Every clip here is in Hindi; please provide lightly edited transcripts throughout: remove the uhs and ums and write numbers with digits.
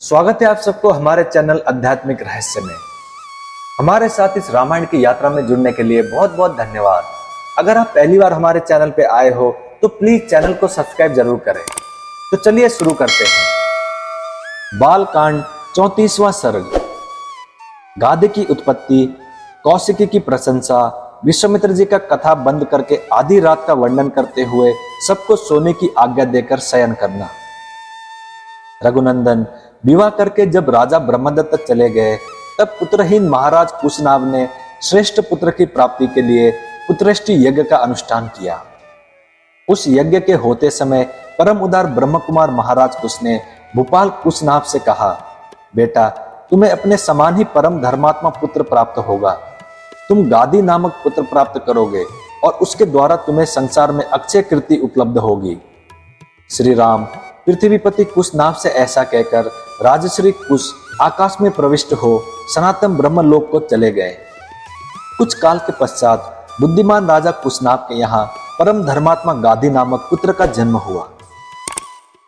स्वागत है आप सबको हमारे चैनल आध्यात्मिक रहस्य में। हमारे साथ इस रामायण की यात्रा में जुड़ने के लिए बहुत बहुत धन्यवाद। अगर आप पहली बार हमारे चैनल पे आए हो तो प्लीज चैनल को सब्सक्राइब जरूर करें। तो चलिए शुरू करते हैं। बालकांड 34वां सर्ग। गाधे की उत्पत्ति, कौशिकी की प्रशंसा, विश्वामित्र जी का कथा बंद करके आधी रात का वर्णन करते हुए सबको सोने की आज्ञा देकर शयन करना। रघुनंदन विवाह करके जब राजा ब्रह्मदत्त चले गए तब पुत्रहीन महाराज कुशनाभ ने श्रेष्ठ पुत्र की प्राप्ति के लिए पुत्रेष्टि यज्ञ का अनुष्ठान किया। उस यज्ञ के होते समय परम उदार ब्रह्म कुमार महाराज कुश ने भूपाल कुशनाभ से कहा, बेटा तुम्हें अपने समान ही परम धर्मात्मा पुत्र प्राप्त होगा। तुम गादी नामक पुत्र प्राप्त करोगे और उसके द्वारा तुम्हें संसार में अक्षय कीर्ति उपलब्ध होगी। श्री राम पृथ्वीपति कुशनाभ से ऐसा कहकर राजश्री कुश आकाश में प्रविष्ट हो सनातन ब्रह्मलोक को चले गए। कुछ काल के पश्चात बुद्धिमान राजा कुशनाभ के यहाँ परम धर्मात्मा गादी नामक पुत्र का जन्म हुआ।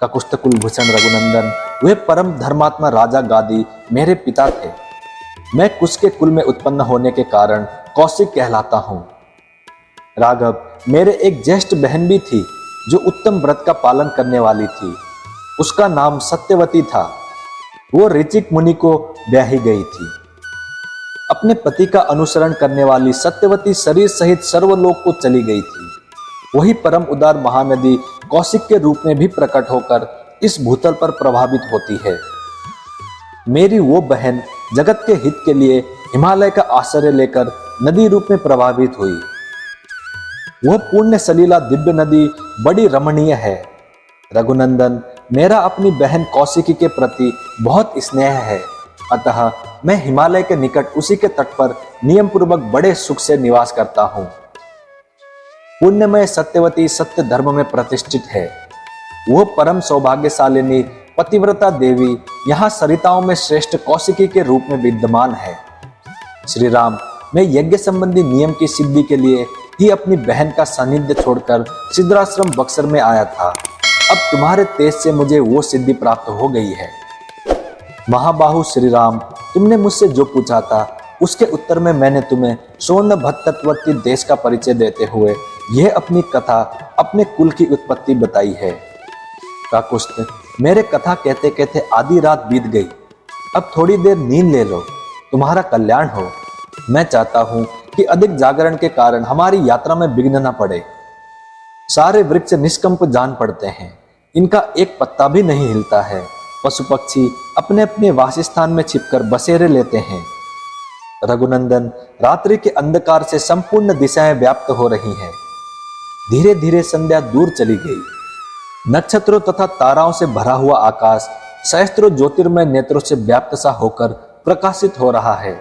ककुस्थ कुलभूषण रघुनंदन वे परम धर्मात्मा राजा गादी मेरे पिता थे। मैं कुश के कुल में उत्पन्न होने के कारण कौशिक कहलाता हूँ। राघव मेरे एक ज्येष्ठ बहन भी थी जो उत्तम व्रत का पालन करने वाली थी। उसका नाम सत्यवती था। वो ऋचिक मुनि को ब्याही गई थी। अपने पति का अनुसरण करने वाली सत्यवती शरीर सहित सर्वलोक को चली गई थी। वही परम उदार महानदी कौशिक के रूप में भी प्रकट होकर इस भूतल पर प्रभावित होती है। मेरी वो बहन जगत के हित के लिए हिमालय का आश्रय लेकर नदी रूप में प्रभावित हुई। वह पुण्य सलीला दिव्य नदी बड़ी रमणीय है। रघुनंदन मेरा अपनी बहन कौशिकी के प्रति बहुत स्नेह है, अतः मैं हिमालय के निकट उसी के तट पर नियम पूर्वक बड़े सुख से निवास करता हूँ। पुण्यमय सत्यवती सत्य धर्म में प्रतिष्ठित है। वह परम सौभाग्यशालिनी पतिव्रता देवी यहाँ सरिताओं में श्रेष्ठ कौशिकी के रूप में विद्यमान है। श्री राम मैं यज्ञ संबंधी नियम की सिद्धि के लिए ही अपनी बहन का सानिध्य छोड़कर सिद्धाश्रम बक्सर में आया था। अब तुम्हारे तेज से मुझे वो सिद्धि प्राप्त हो गई है। महाबाहु श्री राम तुमने मुझसे जो पूछा था उसके उत्तर में मैंने तुम्हें सोनभद्र तटवर्ती देश का परिचय देते हुए यह अपनी कथा अपने कुल की उत्पत्ति बताई है। काकुस्थ मेरे कथा कहते कहते आधी रात बीत गई। अब थोड़ी देर नींद ले लो, तुम्हारा कल्याण हो। मैं चाहता हूं कि अधिक जागरण के कारण हमारी यात्रा में विघ्न न पड़े। सारे वृक्ष निष्कंप जान पड़ते हैं, इनका एक पत्ता भी नहीं हिलता है। पशु पक्षी अपने अपने वासस्थान में छिपकर बसेरे लेते हैं। रघुनंदन रात्रि के अंधकार से संपूर्ण दिशाएं व्याप्त हो रही हैं। धीरे धीरे संध्या दूर चली गई। नक्षत्रों तथा ताराओं से भरा हुआ आकाश सहस्त्रों ज्योतिर्मय नेत्रों से व्याप्त सा होकर प्रकाशित हो रहा है।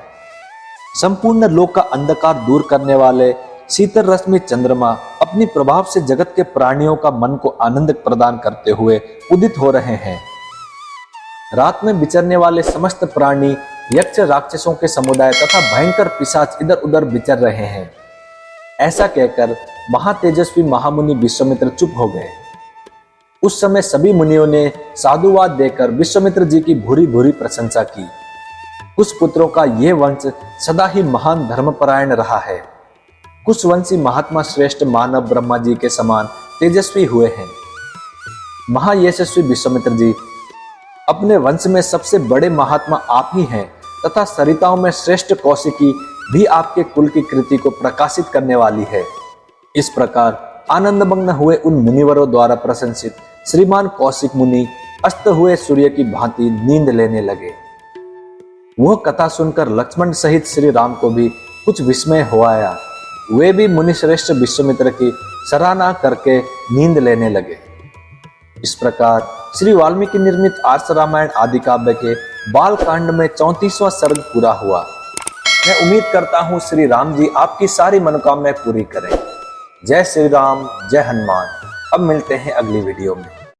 संपूर्ण लोक का अंधकार दूर करने वाले शीतल रश्मि चंद्रमा अपनी प्रभाव से जगत के प्राणियों का मन को आनंद प्रदान करते हुए उदित हो रहे हैं। रात में विचरने वाले समस्त प्राणी यक्ष राक्षसों के समुदाय तथा भयंकर पिशाच इधर उधर विचर रहे हैं। ऐसा कहकर महातेजस्वी महामुनि विश्वामित्र चुप हो गए। उस समय सभी मुनियों ने साधुवाद देकर विश्वामित्र जी की भूरी भूरी प्रशंसा की। कुश पुत्रों का यह वंश सदा ही महान धर्मपरायण रहा है। कुशवंशी महात्मा श्रेष्ठ मानव ब्रह्मा जी के समान तेजस्वी हुए हैं। महायशस्वी विश्वामित्र जी अपने वंश में सबसे बड़े महात्मा आप ही हैं तथा सरिताओं में श्रेष्ठ कौशिकी भी आपके कुल की कृति को प्रकाशित करने वाली है। इस प्रकार आनंदमग्न हुए उन मुनिवरों द्वारा प्रशंसित श्रीमान कौशिक मुनि अस्त हुए सूर्य की भांति नींद लेने लगे। वह कथा सुनकर लक्ष्मण सहित श्री राम को भी कुछ विस्मय हो आया। वे भी मुनिश्रेष्ठ विश्वामित्र की सराहना करके नींद लेने लगे। इस प्रकार श्री वाल्मीकि निर्मित आर्ष रामायण आदि काव्य के बालकांड में 34वां सर्ग पूरा हुआ। मैं उम्मीद करता हूँ श्री राम जी आपकी सारी मनोकामनाएं पूरी करें। जय श्री राम, जय हनुमान। अब मिलते हैं अगली वीडियो में।